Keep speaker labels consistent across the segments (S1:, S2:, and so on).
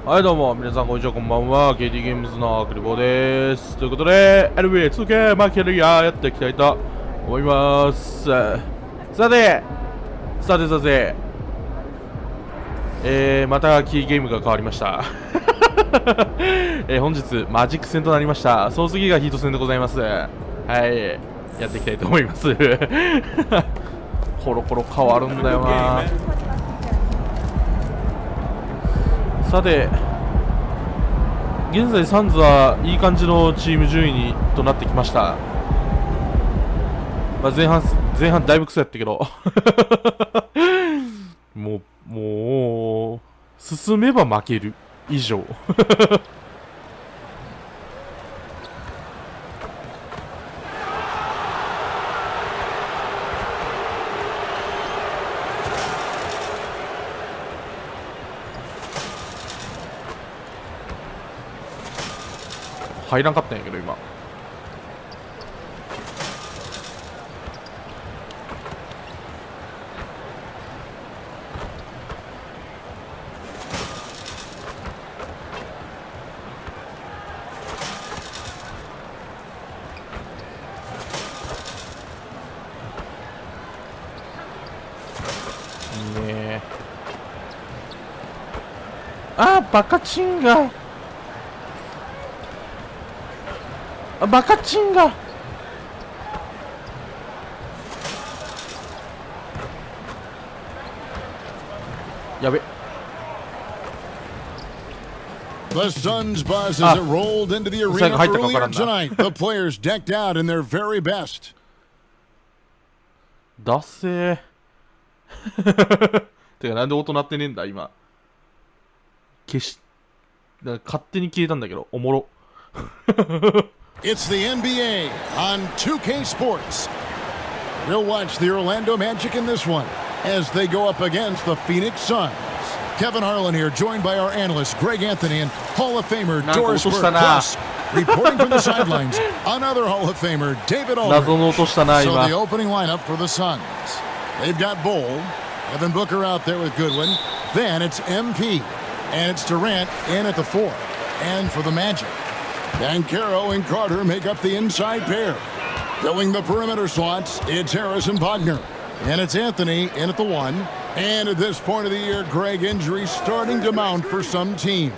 S1: はいどうも皆さんこんにちは、こんばんは。 KT ゲームズのクリボーです。ということで NBA2K マイキャリアやっていきたいと思います。さてまたキーゲームが変わりました本日マジック戦となりました。その次がヒート戦でございます。はい、やっていきたいと思いますコロコロ変わるんだよな。さて現在サンズはいい感じのチーム順位となってきました。まあ、前半だいぶクソやったけどもう進めば負ける以上入らんかったんやけど今。いいねあーバカチンがバカチンがやべ。
S2: The Suns buzz as it rolled into the arena earlier tonight. The players decked out in their very best.
S1: だっせーてかなんで音鳴ってねえんだ今。勝手に消えたんだけどおもろ
S2: It's the NBA on 2K Sports. We'll watch the Orlando Magic in this one as they go up against the Phoenix Suns. Kevin Harlan here, joined by our analyst Greg Anthony and Hall of Famer Doris Burke. Plus, reporting from the sidelines, another Hall of Famer David Aldridge. So the opening lineup for the Suns. They've got Bull, Devin Booker out there with Goodwin. Then it's MP, and it's Durant in at the 4. And for the Magic, Banchero and Carter make up the inside pair. Filling the perimeter slots, it's Harris and Wagner. And it's Anthony in at the 1. And at this point of the year, Greg, injuries starting to mount for some teams.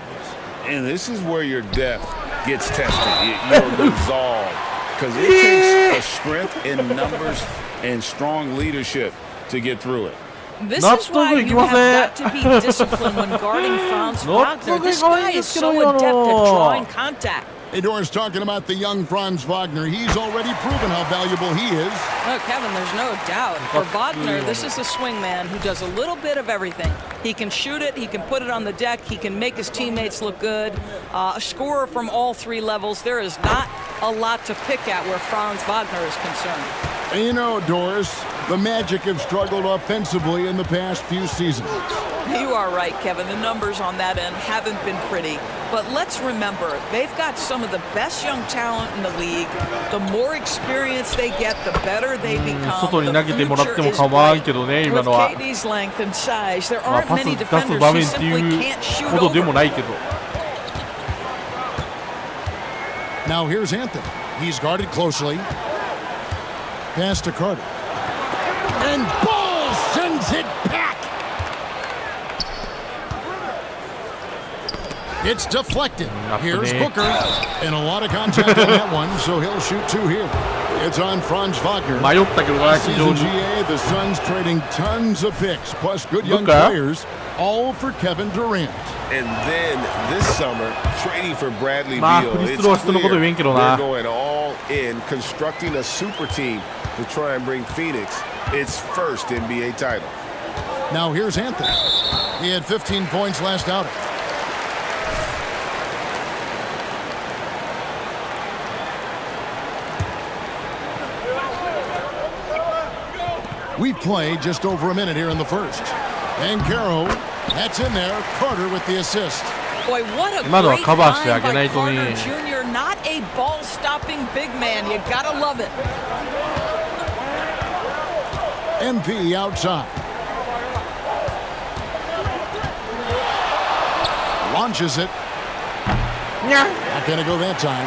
S3: And this is where your depth gets tested, your resolve. Because it takes a strength in numbers and strong leadership to get through it.
S4: This is why you have got to be disciplined when guarding Franz Wagner. This guy is so adept at drawing contact.
S2: Hey, Doris, talking about the young Franz Wagner. He's already proven how valuable he is.
S4: Oh, Kevin, there's no doubt. For Wagner, this is a swingman who does a little bit of everything. He can shoot it, he can put it on the deck, he can make his teammates look good. A scorer from all 3 levels. There is not a lot to pick at where Franz Wagner is concerned.
S2: And you know, Doris, the Magic have struggled offensively in the past few seasons.
S4: You are right, Kevin. The numbers on that end haven't been pretty. But let's remember, they've got some of the best young talent in the league. The more experience they get, the better they become. The future is bright. With KD's length and size, there aren't many defenders who simply can't shoot over.
S2: Now here's Anthony. He's guarded closely. Pass to Carter. And Ball sends it back. It's deflected. Here's Booker. And a lot of contact on that one, so he'll shoot 2 here. It's on Franz Wagner. Season GA, the Suns trading tons of picks, plus good young players, all for Kevin Durant.
S3: And then this summer, trading for Bradley Beal, it's clear they're going all in, constructing a super team to try and bring Phoenix its first NBA title.
S2: Now here's Anthony. He had 15 points last outing. We've played just over a minute here in the first. And Caro, that's in there. Carter with the assist.
S4: Boy, what a great find by Carter Jr. Not a ball-stopping big man. You gotta love it.
S2: MP outside. Launches it. Not going to go that time.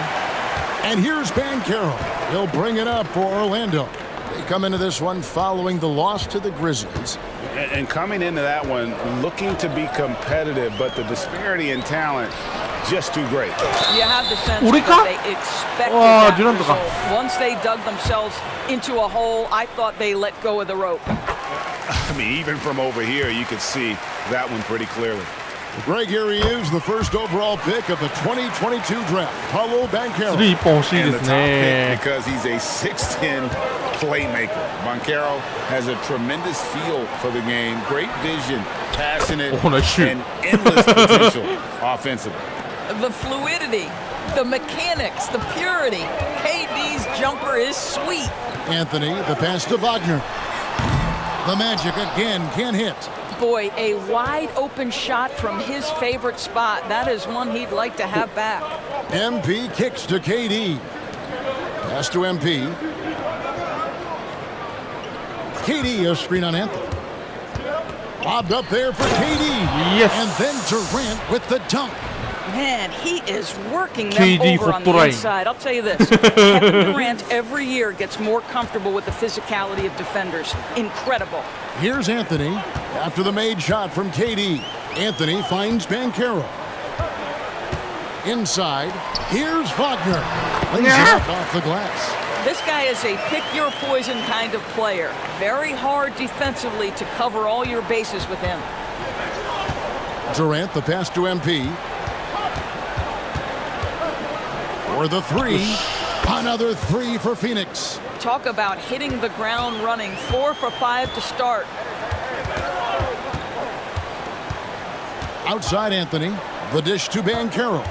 S2: And here's Banchero. He'll bring it up for Orlando. They come into this one following the loss to the Grizzlies.
S5: And coming into that one, looking to be competitive, but the disparity in talent, just too great.
S4: You have the sense that they expected that result. Once they dug themselves into a hole, I thought they let go of the rope.
S5: I mean, even from over here, you could see that one pretty clearly.
S2: Greg, here he is, the first overall pick of the 2022 draft, Paulo Banchero.
S5: And the top pick because he's a 6'10" playmaker. Banchero has a tremendous feel for the game, great vision, passionate, and endless potential offensively.
S4: The fluidity, the mechanics, the purity. KD's jumper is sweet.
S2: Anthony, the pass to Wagner. The Magic again can't hit.
S4: Boy, a wide open shot from his favorite spot. That is one he'd like to have back.
S2: MP kicks to KD. Pass to MP. KD, a screen on Anthony. Lobbed up there for KD.
S1: Yes.
S2: And then Durant with the dunk.
S4: Man, he is working them over on the inside. I'll tell you this, Kevin Durant every year gets more comfortable with the physicality of defenders. Incredible.
S2: Here's Anthony after the made shot from KD. Anthony finds Banchero. Inside, here's Wagner. Lays it up off the glass.
S4: This guy is a pick-your-poison kind of player. Very hard defensively to cover all your bases with him.
S2: Durant, the pass to MP. For the three. Another three for Phoenix.
S4: Talk about hitting the ground running. 4 for 5 to start.
S2: Outside Anthony. The dish to Banchero.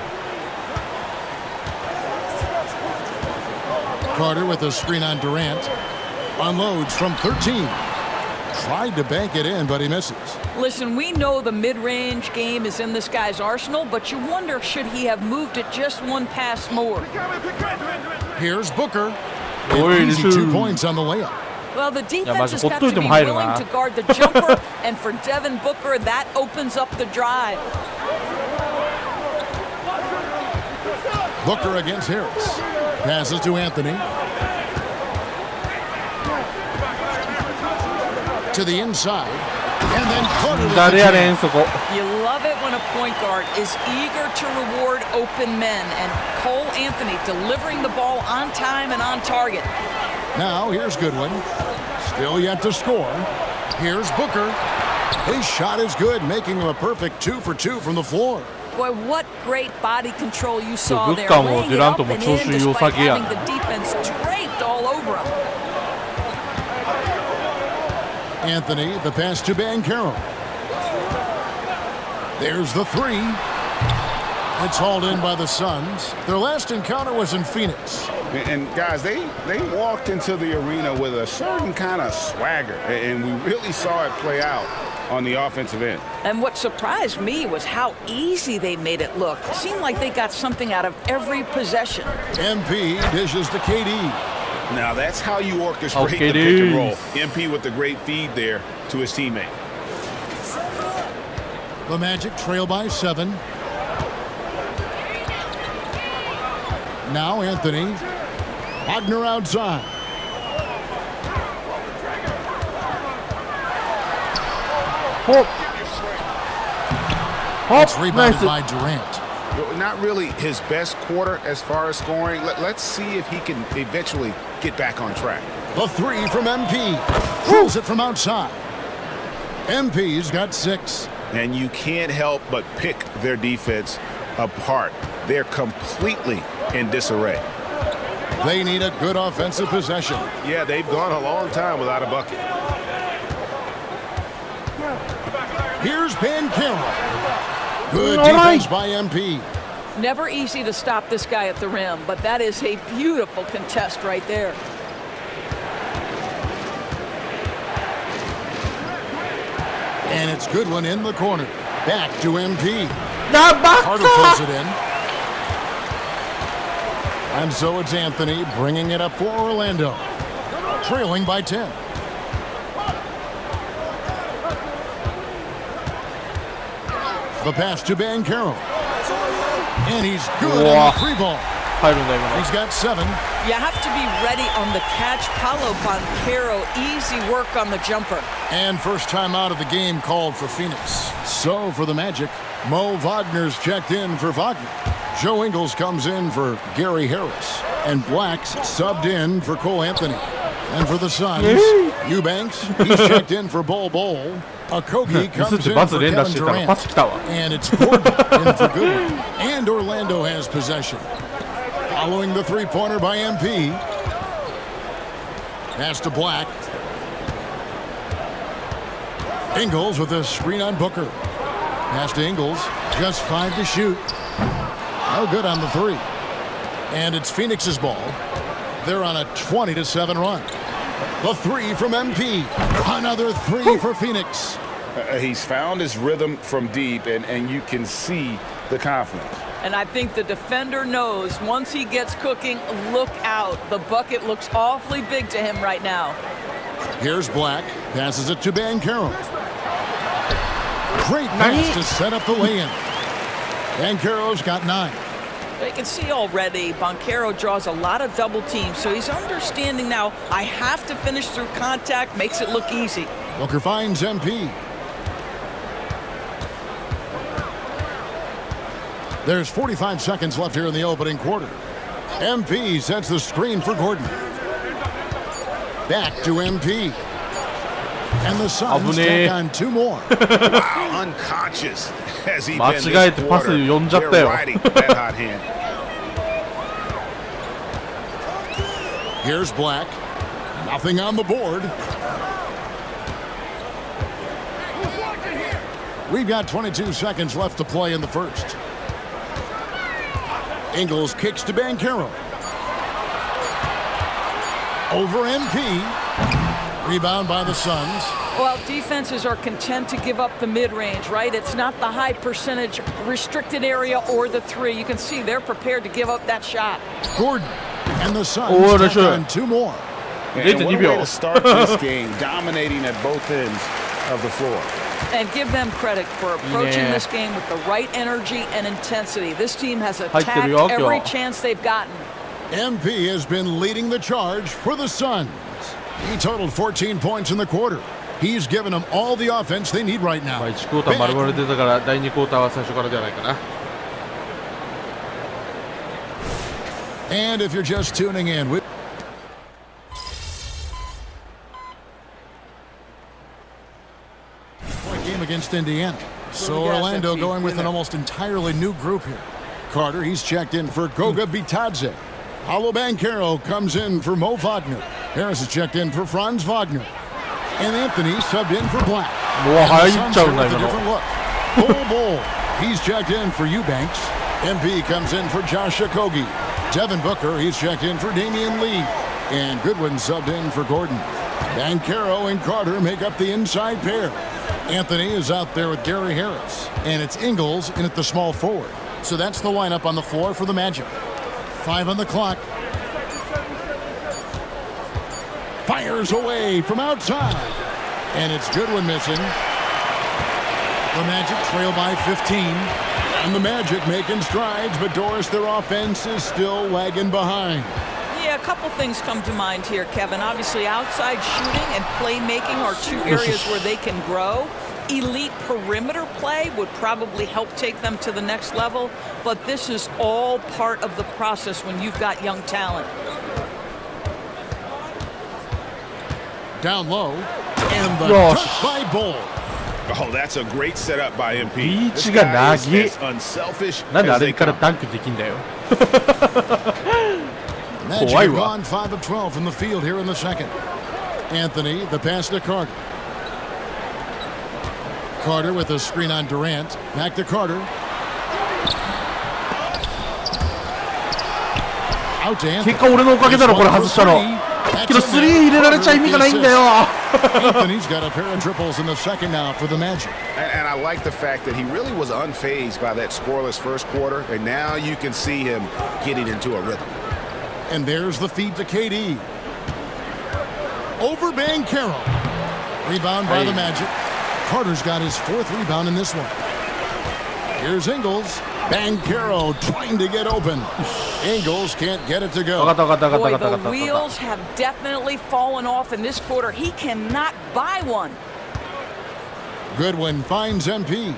S2: Carter with a screen on Durant. Unloads from 13. Tried to bank it in, but he misses.
S4: Listen, we know the mid-range game is in this guy's arsenal, but you wonder, should he have moved it just one pass more?
S2: Here's Booker. Easy 2 points on the layup.
S4: Well, the defense has got to be willing to guard the jumper, and for Devin Booker, that opens up the drive.
S2: Booker against Harris. Passes to Anthony. To the inside. And then Carter.
S4: You love it when a point guard is eager to reward open men, and Cole Anthony delivering the ball on time and on target.
S2: Now here's Goodwin. Still yet to score. Here's Booker. His shot is good, making him a perfect 2 for 2 from the floor.
S4: Boy, what great body control you saw there. Laying it up and in despite having the defense draped all over him.
S2: Anthony, the pass to Banchero. There's the three. It's hauled in by the Suns. Their last encounter was in Phoenix.
S5: And guys, they walked into the arena with a certain kind of swagger, and we really saw it play out on the offensive end.
S4: And what surprised me was how easy they made it look. It seemed like they got something out of every possession.
S2: MP dishes to KD.
S5: Now that's how you orchestrate the pick and roll. MP with the great feed there to his teammate.
S2: The Magic trail by 7. Now Anthony. Wagner outside. It's rebounded by Durant.
S5: Not really his best quarter as far as scoring. Let's see if he can eventually get back on track.
S2: The three from MP. Throws it from outside. MP's got 6.
S5: And you can't help but pick their defense apart. They're completely in disarray.
S2: They need a good offensive possession.
S5: Yeah, they've gone a long time without a bucket.
S2: Here's Banchero. Good defense by MP.
S4: Never easy to stop this guy at the rim, but that is a beautiful contest right there.
S2: And it's Goodwin in the corner. Back to MP. Carter pulls it in. And so it's Anthony bringing it up for Orlando. Trailing by 10. The pass to Bankero. And he's good on the free ball. He's got 7.
S4: You have to be ready on the catch. Paulo Banchero, easy work on the jumper.
S2: And first time out of the game called for Phoenix. So for the Magic, Mo Wagner's checked in for Wagner. Joe Ingles comes in for Gary Harris. And Black's subbed in for Cole Anthony. And for the Suns, Eubanks, he's checked in for Bol Bol. Okogie comes in for Kevin Durant. And it's Gordon in for Goodwin. And Orlando has possession. Following the three-pointer by MP. Pass to Black. Ingles with a screen on Booker. Pass to Ingles. Just 5 to shoot. No good on the 3. And it's Phoenix's ball. They're on a 20-7 run. The 3 from MP. Another 3 for Phoenix.
S5: He's found his rhythm from deep, and you can see the confidence.
S4: And I think the defender knows once he gets cooking, look out. The bucket looks awfully big to him right now.
S2: Here's Black. Passes it to Bankero. Great pass to set up the lay-in. Bankero's got 9.
S4: You can see already Banchero draws a lot of double teams, so he's understanding now I have to finish through contact, makes it look easy.
S2: Booker finds MP. There's 45 seconds left here in the opening quarter. MP sets the screen for Gordon. Back to MP. And the Suns take on 2 more.
S5: Wow, unconscious has he been this quarter. They're riding that hot hand.
S2: Here's Black. Nothing on the board. We've got 22 seconds left to play in the first. Ingles kicks to Banchero. Over MP. Rebound by the Suns.
S4: Well, defenses are content to give up the mid-range, right? It's not the high percentage restricted area or the 3. You can see they're prepared to give up that shot.
S2: Gordon and the Suns take on 2 more.
S5: And what a way to start this game, dominating at both ends of the floor.
S4: And give them credit for approaching this game with the right energy and intensity. This team has attacked every chance they've gotten.
S2: MP has been leading the charge for the Suns. He totaled 14 points in the quarter. He's given them all the offense they need right now.
S1: 1クォーター丸々出たから第2クォーターは最初からじゃないかな。
S2: And if you're just tuning in, game against Indiana. So Orlando going with an almost entirely new group here. Carter, he's checked in for Goga Bitadze. Paulo Banchero comes in for Mo Wagner. Harris is checked in for Franz Wagner. And Anthony subbed in for Black. Bol, he's checked in for Eubanks. MP comes in for Josh Okogie. Devin Booker, he's checked in for Damian Lee. And Goodwin subbed in for Gordon. Banchero and Carter make up the inside pair. Anthony is out there with Gary Harris. And it's Ingles in at the small forward. So that's the lineup on the floor for the Magic. 5 on the clock. Fires away from outside. And it's Goodwin missing. The Magic trail by 15. And the Magic making strides, but Doris, their offense is still lagging behind.
S4: Yeah, a couple things come to mind here, Kevin. Obviously, outside shooting and playmaking are 2 areas where they can grow. Elite perimeter play would probably help take them to the next level, but this is all part of the process when you've got young talent.
S2: Down low, and the touch by Bol.
S5: Oh, that's a great setup by MP.
S1: リーチが長い。
S5: unselfish
S1: なんであれからダンクできんだよ。
S2: Magic have gone 5 of 12 from the field here in the second. Anthony, the pass to Carter. Carter with a screen on Durant. Back to Carter. Out to Anthony.
S1: 結果俺のおかげだろこれ外したの。けど3入れられちゃ意味がないんだよ。
S2: Anthony's got a pair of triples in the second now for the Magic.
S5: And I like the fact that he really was unfazed by that scoreless first quarter, and now you can see him getting into a rhythm.
S2: And there's the feed to KD. Over Banchero. Rebound by the Magic. Carter's got his 4th rebound in this one. Here's Ingles. Bankero trying to get open. Ingles can't get it to go.
S4: Boy, the wheels have definitely fallen off in this quarter. He cannot buy one.
S2: Goodwin finds MP.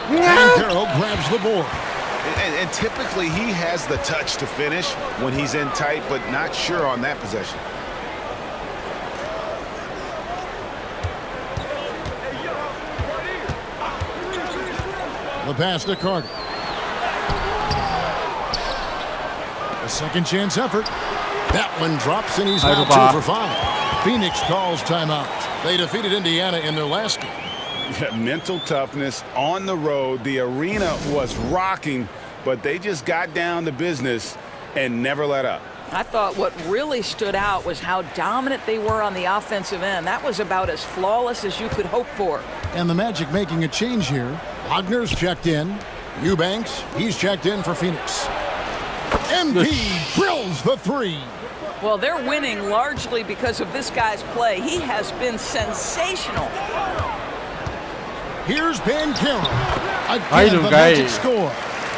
S2: Bankero grabs the board.
S3: And typically he has the touch to finish when he's in tight, but not sure on that possession.
S2: The pass to Carter. A second chance effort. That one drops and he's now 2 for 5. Phoenix calls timeout. They defeated Indiana in their last game.
S3: Yeah, mental toughness on the road. The arena was rocking, but they just got down to business and never let up.
S4: I thought what really stood out was how dominant they were on the offensive end. That was about as flawless as you could hope for.
S2: And the Magic making a change here. Wagner's checked in. Eubanks, he's checked in for Phoenix. MP drills the 3.
S4: Well, they're winning largely because of this guy's play. He has been sensational.
S2: Here's Bankero. Again, the Magic score.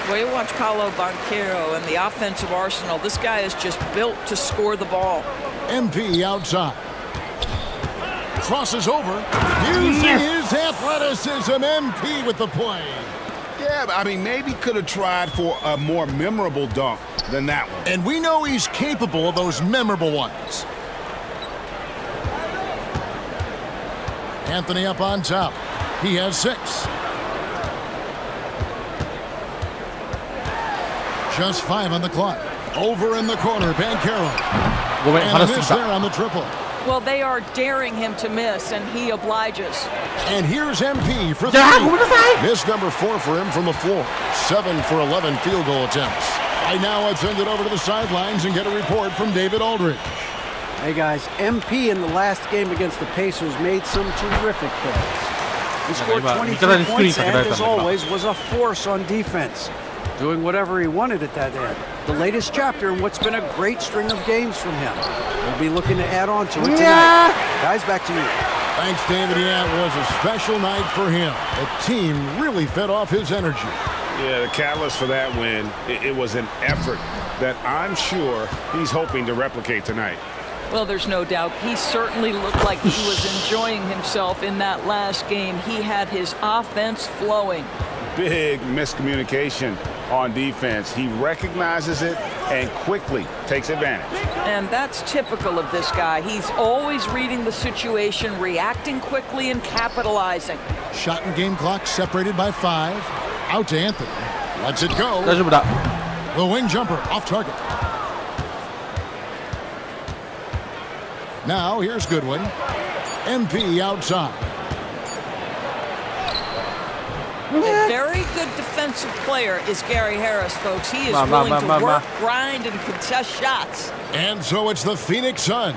S4: Well, you watch Paolo Banchero and the offensive arsenal. This guy is just built to score the ball.
S2: MP outside. Crosses over. Using his athleticism, MP with the play.
S3: Yeah, I mean, maybe could have tried for a more memorable dunk than that one.
S2: And we know he's capable of those memorable ones. Anthony up on top. He has 6. Just 5 on the clock. Over in the corner, Bankero. And a miss there on the triple.
S4: Well, they are daring him to miss, and he obliges.
S2: And here's MP for 3. Miss number 4 for him from the floor. 7 for 11 field goal attempts. Right now, let's send it over to the sidelines and get a report from David Aldridge.
S6: Hey, guys, MP in the last game against the Pacers made some terrific plays. He scored 23 points and, as always, was a force on defense, doing whatever he wanted at that end. The latest chapter in what's been a great string of games from him. We'll be looking to add on to it tonight. Guys, back to you.
S2: Thanks, David. Yeah, it was a special night for him. The team really fed off his energy.
S3: Yeah, the catalyst for that win, it was an effort that I'm sure he's hoping to replicate tonight.
S4: Well, there's no doubt. He certainly looked like he was enjoying himself in that last game. He had his offense flowing.
S3: Big miscommunication on defense. He recognizes it and quickly takes advantage.
S4: And that's typical of this guy. He's always reading the situation, reacting quickly and capitalizing.
S2: Shot and game clock separated by 5. Out to Anthony. Lets it go. The wing jumper off target. Now here's Goodwin. MP outside.
S4: A very good defensive player is Gary Harris, folks. He is willing to work, grind, and contest shots.
S2: And so it's the Phoenix Suns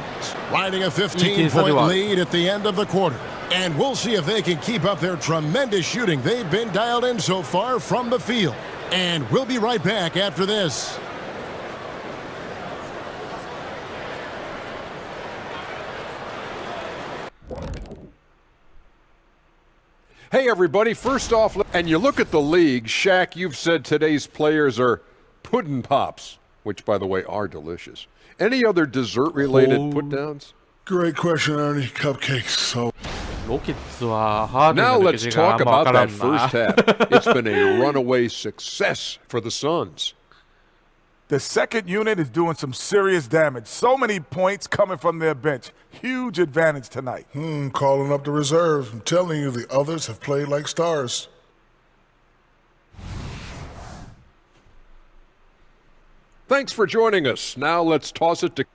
S2: riding a 15-point lead at the end of the quarter. And we'll see if they can keep up their tremendous shooting they've been dialed in so far from the field. And we'll be right back after this.
S7: Hey everybody, first off, and you look at the league, Shaq, you've said today's players are pudding pops, which by the way are delicious. Any other dessert-related put-downs?
S8: Great question, Ernie. Cupcakes, so...
S7: Now let's talk about that first half. It's been a runaway success for the Suns.
S8: The second unit is doing some serious damage. So many points coming from their bench. Huge advantage tonight. Calling up the reserves. I'm telling you, the others have played like stars.
S7: Thanks for joining us. Now let's toss it to...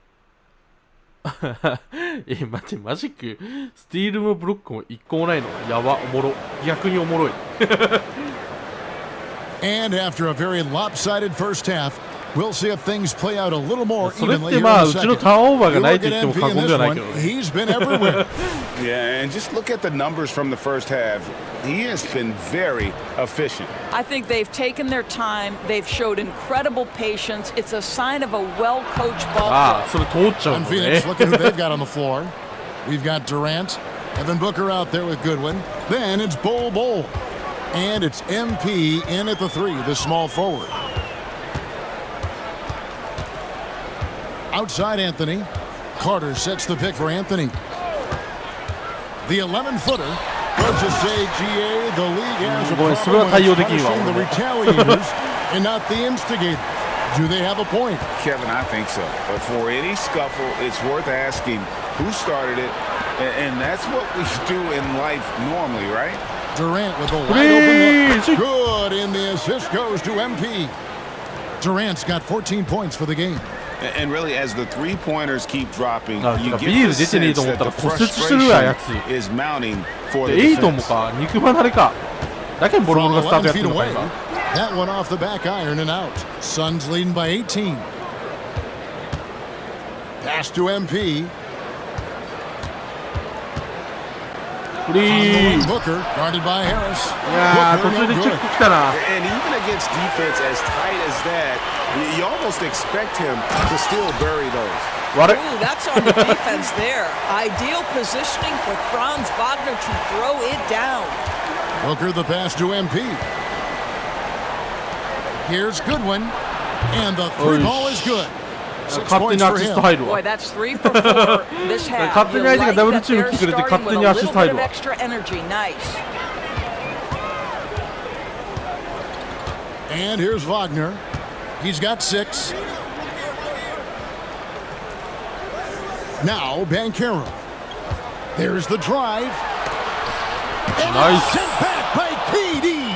S1: 待って、マジックスティールもブロックも1個もないのやば、おもろ。逆におもろい。
S2: And after a very lopsided first half, We'll see if things play out a little more
S1: それっ
S2: evenly
S1: て
S2: here
S1: まあ
S2: in
S1: う
S2: the
S1: ちの
S2: second.
S1: ターンオーバーが
S2: You
S1: ないと
S2: look
S1: 言
S2: at
S1: っても
S2: MP
S1: 過
S2: in
S1: 言
S2: this
S1: ではない
S2: one.
S1: けどね。
S2: He's been everywhere.
S3: Yeah, and just look at the numbers from the first half. He has been very efficient.
S4: I think they've taken their time. They've showed incredible patience. It's a sign of a well-coached ball
S1: ああ、
S4: club.
S1: それ通っちゃう
S2: On
S1: の
S2: Phoenix,
S1: ね。
S2: look at who they've got on the floor. We've got Durant, Evan Booker out there with Goodwin. Then it's Bol. And it's MP in at the 3, the small forward. Outside Anthony. Carter sets the pick for Anthony. The 11-footer. Let's just say, GA, the league has a problem with punishing the retaliators and not the instigators. Do they have a point?
S3: Kevin, I think so. But for any scuffle, it's worth asking who started it. And that's what we do in life normally, right?
S2: Durant with a wide open look. Good, and the assist goes to MP. Durant's got 14 points for the game.
S3: And really, as the three-pointers keep dropping,
S1: あ、
S3: you
S1: ビ
S3: get
S1: ール
S3: the
S1: 出てねえ
S3: sense
S1: と思った
S3: that
S1: ら
S3: the
S1: 骨折してるわ、やつ。
S3: frustration is mounting for the
S1: エイトも
S3: defense.
S1: か、肉離れか。だけにボロボロがスタートやって
S2: feet
S1: るのか
S2: away.
S1: 今。
S2: That one off the back iron and out. Suns leading by 18. Pass to MP.
S1: フリー。い
S2: Booker guarded by Harris.
S1: やー、
S2: Booker
S1: 途中で
S2: no
S1: チェッ
S2: good.
S1: ク来たな。
S3: And even against defense as tight as that, you almost expect him to still bury those.
S1: 悪い。
S4: Ooh, that's on the defense there. Ideal positioning for Franz Wagner to throw it down.
S2: Booker the pass to MP. Here's Goodwin. And the three ball is good. 6
S1: 勝手
S2: points
S1: にア
S2: for
S1: シス
S2: him.
S1: ト入る
S4: Boy,
S1: わ。
S4: that's 3 for 4 this half.
S1: 勝手に
S4: You
S1: 相手が
S4: like
S1: ダブル
S4: that
S1: チーム
S4: they're
S1: 来てくれて
S4: starting
S1: 勝手
S4: with
S1: に
S4: a
S1: アシス
S4: little
S1: ト入
S4: bit
S1: る
S4: of
S1: わ。
S4: extra energy. Nice.
S2: And here's Wagner. He's got 6. Now Banchero. There's the drive. And
S1: Nice.
S2: it's sent back by KD.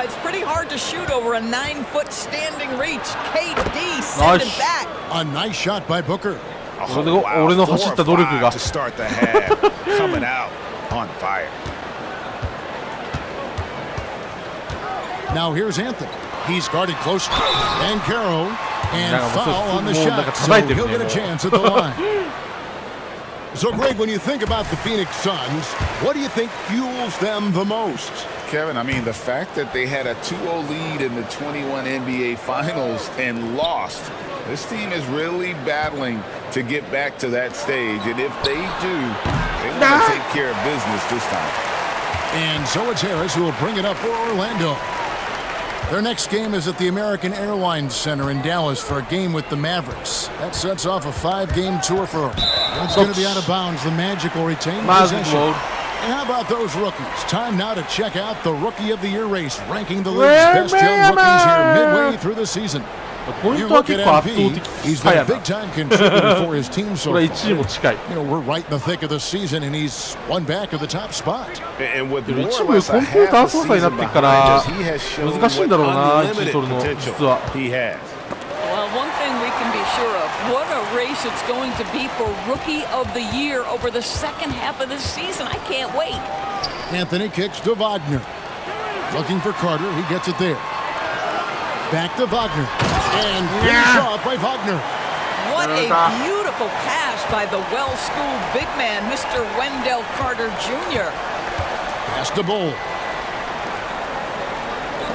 S4: It's pretty hard to shoot over a 9-foot standing reach. KD sent it
S1: Nice.
S4: back.
S2: A nice shot by Booker.
S1: それで俺の走った努力が。
S3: to start the half, coming out on fire.
S2: Now here's Anthony. He's guarded close. Banchero. And
S1: Yeah,
S2: foul on the
S1: more
S2: shot.
S1: like a
S2: So
S1: tight
S2: he'll
S1: end
S2: get a
S1: there.
S2: chance at the line. So, Greg, when you think about the Phoenix Suns, what do you think fuels them the most?
S3: Kevin, I mean, the fact that they had a 2-0 lead in the 21 NBA Finals and lost, this team is really battling to get back to that stage. And if they do, they want to take care of business this time.
S2: And so it's Harris who will bring it up for Orlando. Their next game is at the American Airlines Center in Dallas for a game with the Mavericks. That sets off a 5-game tour for them. It's going to be out of bounds. The Magic will retain possession. And how about those rookies? Time now to check out the Rookie of the Year race, ranking the league's best young rookies here midway through the season.
S1: ポイ
S2: You
S1: ントは
S2: look at
S1: 結構圧倒
S2: MP,
S1: 的
S2: he's
S1: 差
S2: been
S1: や
S2: a
S1: な。
S2: big-time contributor for his team so
S1: これ
S2: far.
S1: 1位も近い。
S2: You know, we're right in the thick of the season, and he's one back of the top spot.
S3: And with
S1: で
S3: more
S1: も一
S3: or
S1: 部
S3: less
S1: コ
S3: a
S1: ンピューター
S3: half a
S1: 操作にな
S3: season
S1: ってか
S3: behind
S1: ら
S3: us, he has shown
S1: 難しいんだろうな、1位
S3: unlimited
S1: 取るの
S3: potential
S1: 実は。
S3: he has.
S4: Well, one thing we can be sure of, what a race it's going to be for Rookie of the Year over the second half of this season. I can't wait.
S2: Anthony kicks to Wagner. Looking for Carter. He gets it there. Back to Wagner. And finish off by Wagner.
S4: What a beautiful pass by the well-schooled big man, Mr. Wendell Carter Jr.
S2: Pass to Bol.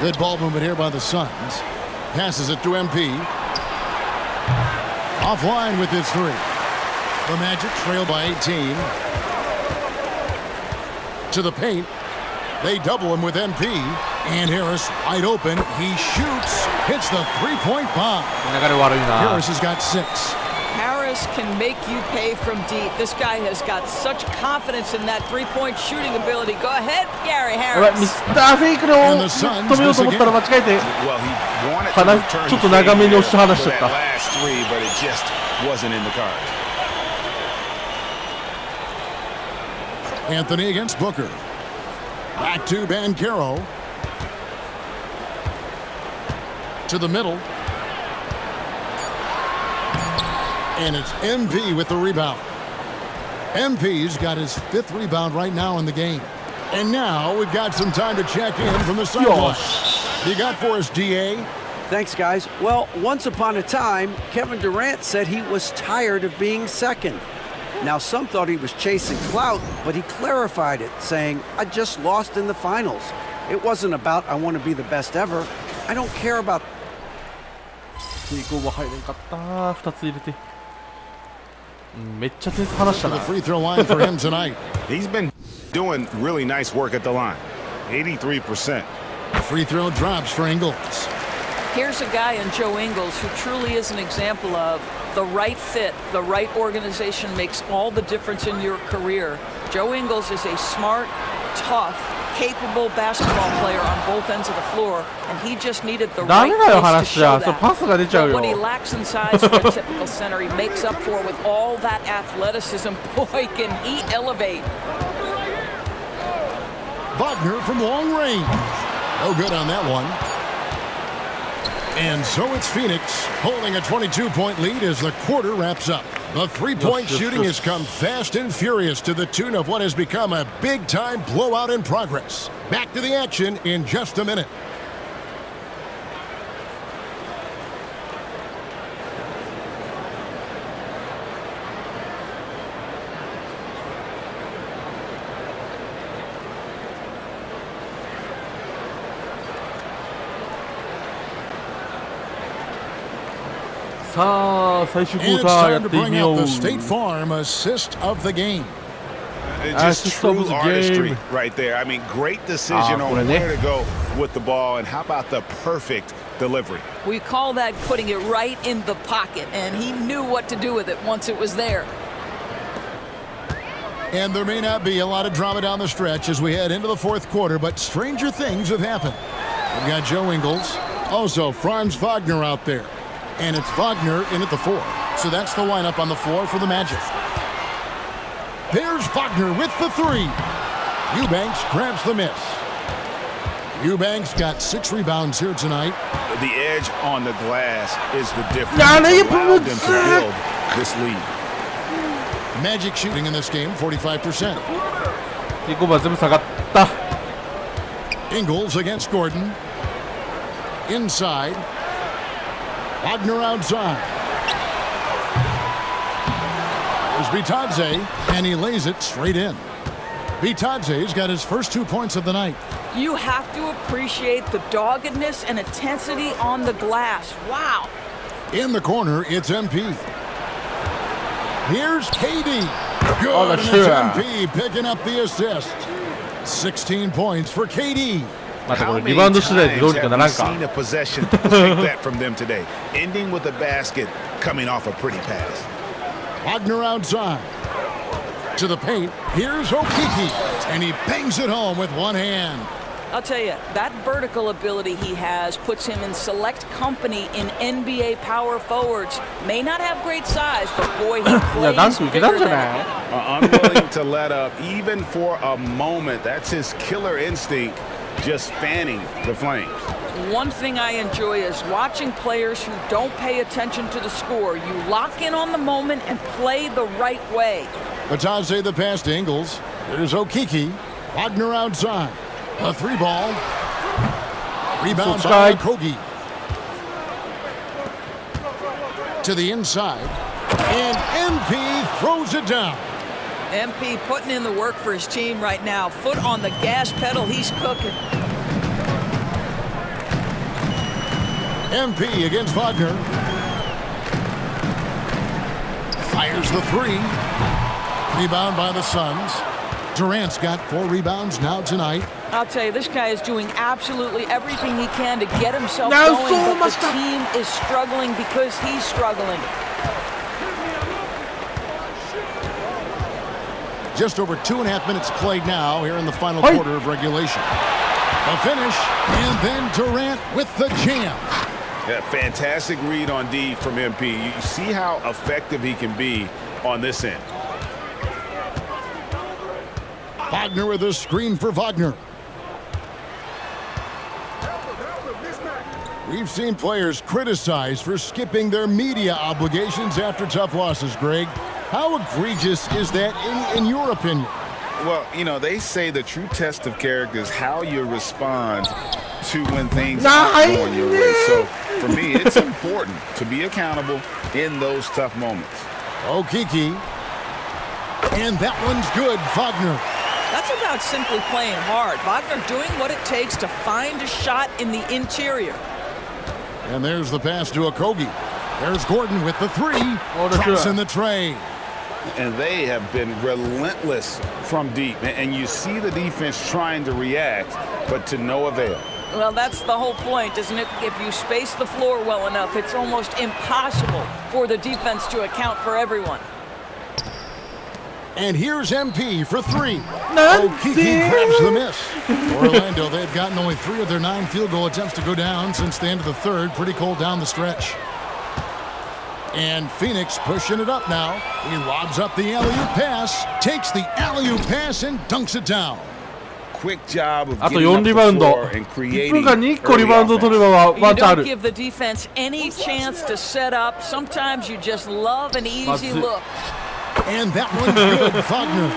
S2: Good ball movement here by the Suns. Passes it to MP. Offline with his 3. The Magic trail by 18. To the paint. They double him with MP. And Harris wide open. He shoots. Hits the three-point bomb.
S1: 流れ悪いな。
S2: Harris has got 6.
S4: Harris can make you pay from deep. This guy has got such confidence in that three-point shooting ability. Go ahead, Gary
S1: 俺
S4: Harris.
S1: ミスターフェイクの止めようと思ったら間違えて
S3: Well, he wanted to
S1: 鼻
S3: return
S1: ちょっと
S3: the
S1: 長めに
S3: favor
S1: 押し離しち
S3: for
S1: ゃっ
S3: that
S1: た。
S3: last three, but it just wasn't in the cards.
S2: Anthony against Booker. Back to Banchero. To the middle. And it's MP with the rebound. MP's got his 5th rebound right now in the game. And now we've got some time to check in from the sideline. You got for us, DA?
S6: Thanks, guys. Well, once upon a time, Kevin Durant said he was tired of being second. Now, some thought he was chasing clout, but he clarified it, saying, I just lost in the finals. It wasn't about I want to be the best ever. I don't care about...
S1: 追加は入れんかったー。2つ入れて。めっちゃ点数離したな。
S2: The free throw line for him tonight.
S5: He's been doing really nice work at the line. 83%.
S2: Free throw drops for Ingles.
S4: Here's a guy in Joe Ingles who truly is an example of the right fit, the right organization makes all the difference in your career. Joe Ingles is a smart, tough, capable basketball player on both ends of the floor, and he just needed the right place to show that. But what he lacks in size for a typical center, he makes up for with all that athleticism. Boy, can he elevate.
S2: Wagner from long range. No good on that one. And so it's Phoenix holding a 22-point lead as the quarter wraps up. The three-point shooting has come fast and furious to the tune of what has become a big-time blowout in progress. Back to the action in just a minute.
S1: And it's
S2: time to bring out the State Farm assist of the game.
S5: Just true artistry right there. I mean, great decision on where to go with the ball, and how about the perfect delivery?
S4: We call that putting it right in the pocket, and he knew what to do with it once it was there.
S2: And there may not be a lot of drama down the stretch as we head into the fourth quarter, but stranger things have happened. We've got Joe Ingles, also Franz Wagner out there. And it's Wagner in at the 4. So that's the lineup on the floor for the Magic. There's Wagner with the 3. Eubanks grabs the miss. Eubanks got 6 rebounds here tonight.
S5: The edge on the glass is the difference. Allowed them to build this lead.
S2: Magic shooting in this game, 45%. Ingles against Gordon. Inside. Wagner outside. There's Bitadze, and he lays it straight in. Bitadze's got his first 2 points of the night.
S4: You have to appreciate the doggedness and intensity on the glass. Wow.
S2: In the corner, it's MP. Here's KD. Good, and it's MP picking up the assist. 16 points for KD.
S5: How many times have we seen a possession like that from them today, ending with a basket coming off a pretty pass?
S2: Wagner outside. To the paint. Here's Okiki. And he bangs it home with one hand.
S4: I'll tell you, that vertical ability he has puts him in select company in NBA power forwards. May not have great size, but boy, he plays bigger than it.
S5: Unwilling to let up, even for a moment. That's his killer instinct. Just fanning the flames.
S4: One thing I enjoy is watching players who don't pay attention to the score. You lock in on the moment and play the right way.
S2: Bitadze the pass to Ingles. There's Okiki. Wagner outside. A 3-ball. Rebound by Kogi. To the inside. And MP throws it down.
S4: MP putting in the work for his team right now. Foot on the gas pedal, he's cooking.
S2: MP against Wagner. Fires the 3. Rebound by the Suns. Durant's got 4 rebounds now tonight.
S4: I'll tell you, this guy is doing absolutely everything he can to get himself going, but the team is struggling because he's struggling.
S2: Just over 2.5 minutes played now here in the final quarter of regulation. A finish, and then Durant with the jam.
S5: Yeah, fantastic read on D from MP. You see how effective he can be on this end.
S2: Wagner with a screen for Wagner. We've seen players criticized for skipping their media obligations after tough losses, Greg. How egregious is that in your opinion?
S5: Well, you know, they say the true test of character is how you respond to when things aren't going your way. So for me, it's important to be accountable in those tough moments.
S2: Okiki. And that one's good, Wagner.
S4: That's about simply playing hard. Wagner doing what it takes to find a shot in the interior.
S2: And there's the pass to Okogie. There's Gordon with the three. Drops in the tray.
S5: And they have been relentless from deep. And you see the defense trying to react, but to no avail.
S4: Well, that's the whole point, isn't it? If you space the floor well enough, it's almost impossible for the defense to account for everyone.
S2: And here's MP for three. Okiki grabs the miss. Orlando, they've gotten only 3 of their 9 field goal attempts to go down since the end of the third. Pretty cold down the stretch. And Phoenix pushing it up now. He lobs up the alley-oop pass, takes the alley-oop pass and dunks it down.
S5: Quick job of
S1: あと
S5: getting
S1: 4 リ
S5: up
S1: バウ
S5: the
S1: ンド
S5: floor and
S1: 1 分
S5: creating
S1: 間に1個リ
S5: early
S1: バウンド
S5: offense.
S1: 取ればワ
S4: You
S1: ンチャンあ
S4: don't
S1: る
S4: give the defense any chance to set up. Sometimes you just love an easy look.
S2: And that one's good, Wagner.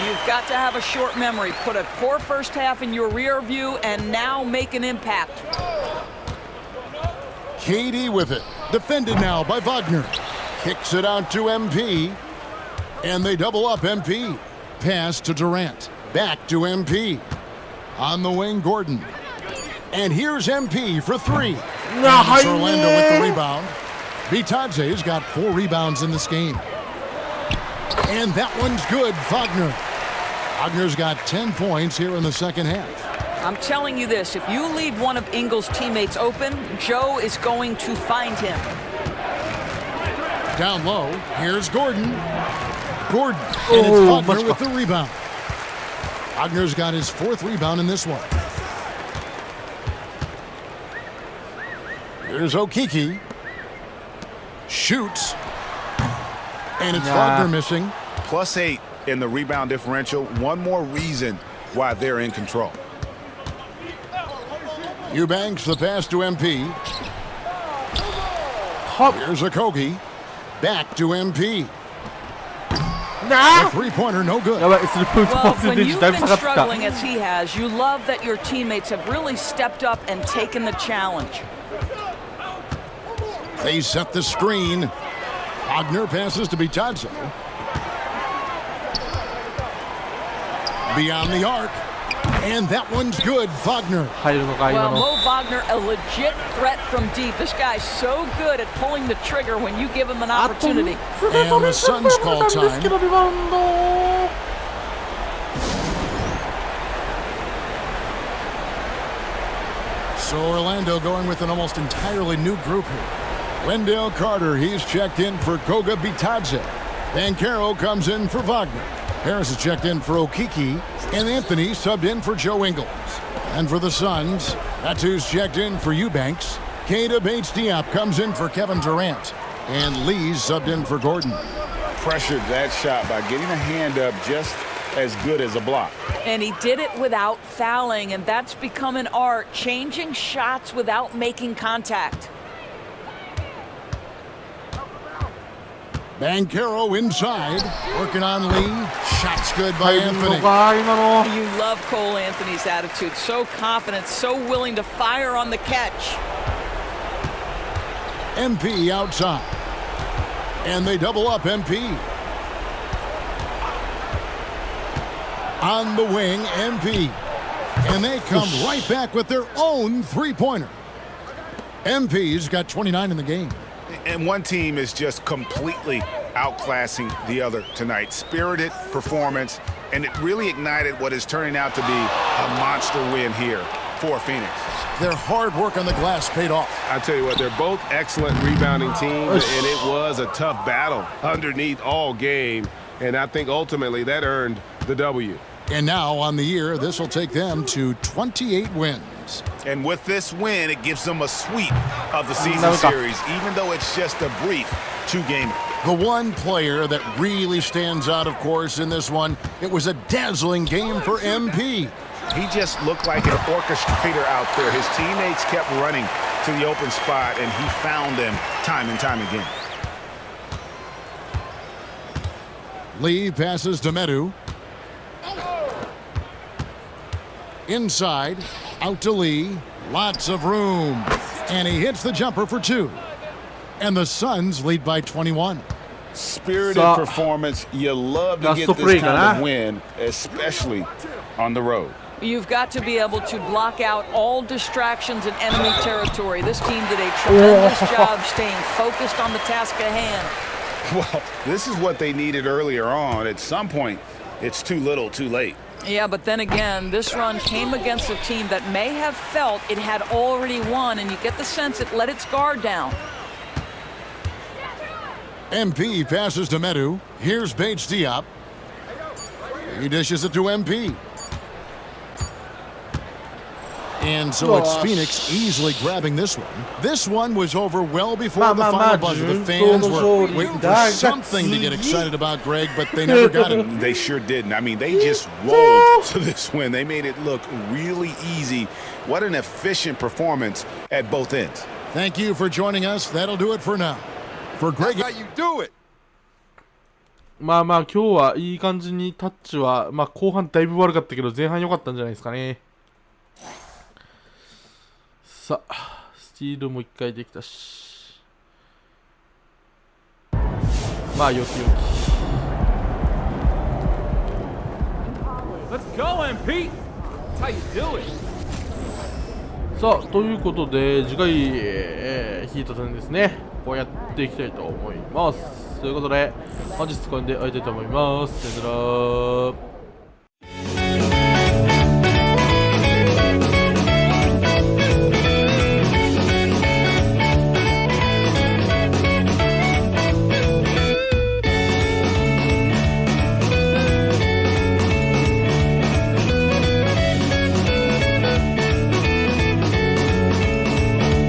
S4: You've got to have a short memory. Put a poor first half in your rear view and now make an impact.
S2: KD with it. Defended now by Wagner. Kicks it out to MP. And they double up MP. Pass to Durant. Back to MP. On the wing, Gordon. And here's MP for 3. And it's Orlando with the rebound. Bitadze's got 4 rebounds in this game. And that one's good, Wagner. Wagner's got 10 points here in the second half.
S4: I'm telling you this, if you leave one of Ingles' teammates open, Joe is going to find him.
S2: Down low, here's Gordon. Gordon, and it's Wagner with the rebound. Wagner's got his 4th rebound in this one. Here's Okiki. Shoots. And it's Wagner missing.
S5: +8 in the rebound differential. One more reason why they're in control.
S2: Eubanks the pass to MP. Here's Okogie. Back to MP. The 3-pointer no good.
S4: Well, when you've been struggling as he has, you love that your teammates have really stepped up and taken the challenge.
S2: They set the screen. Wagner passes to Bitadze. Beyond the arc. And that one's good, Wagner.
S4: Well, Mo Wagner, a legit threat from deep. This guy's so good at pulling the trigger when you give him an opportunity.
S2: And the Suns call time. So Orlando going with an almost entirely new group here. Wendell Carter, he's checked in for Goga Bitadze. Banchero comes in for Wagner. Harris is checked in for Okiki. And Anthony subbed in for Joe Ingles. And for the Suns, Batu's checked in for Eubanks. Keita Bates-Diop comes in for Kevin Durant. And Lee's subbed in for Gordon.
S5: Pressured that shot by getting a hand up just as good as a block.
S4: And he did it without fouling, and that's become an art, changing shots without making contact.
S2: Banchero inside, working on Lee. Shots good by Anthony.
S4: You love Cole Anthony's attitude. So confident, so willing to fire on the catch.
S2: MP outside. And they double up MP. On the wing, MP. And they come right back with their own 3-pointer. MP's got 29 in the game.
S5: And one team is just completely outclassing the other tonight. Spirited performance, and it really ignited what is turning out to be a monster win here for Phoenix.
S2: Their hard work on the glass paid off.
S3: I tell you what, they're both excellent rebounding teams, and it was a tough battle underneath all game, and I think ultimately that earned the W.
S2: And now on the year, this will take them to 28 wins.
S5: And with this win, it gives them a sweep of the season series, even though it's just a brief 2-game.
S2: The one player that really stands out, of course, in this one, it was a dazzling game for MP.
S5: He just looked like an orchestrator out there. His teammates kept running to the open spot, and he found them time and time again.
S2: Lee passes to Medu. Inside, out to Lee. Lots of room. And he hits the jumper for 2. And the Suns lead by 21.
S3: Spirited performance. You love to get this kind of win, especially on the road.
S4: You've got to be able to block out all distractions in enemy territory. This team did a tremendous job staying focused on the task at hand.
S3: Well, this is what they needed earlier on. At some point, it's too little, too late.
S4: Yeah, but then again, this run came against a team that may have felt it had already won, and you get the sense it let its guard down.
S2: MP passes to Medu. Here's Bates Diop. He dishes it to MP. And so it's Phoenix easily grabbing this one. This one was over well before the final buzzer. The fans were waiting for something to get excited about, Greg, but they never got it.
S3: They sure didn't. I mean, they just rolled to this win. They made it look really easy. What an efficient performance at both ends.
S2: Thank you for joining us. That'll do it for now. For Greg,
S7: That's how you do it.
S1: まあまあ今日はいい感じにタッチは、まあ後半だいぶ悪かったけど前半良かったんじゃないですかね。さあ、スティールも1回できたし、まあよきよき。
S9: Let's go, MP. That's how you do it.
S1: さあ、ということで次回、ヒート戦ですね、こうやっていきたいと思います。ということで本日これで終わりたいと思います。さよなら。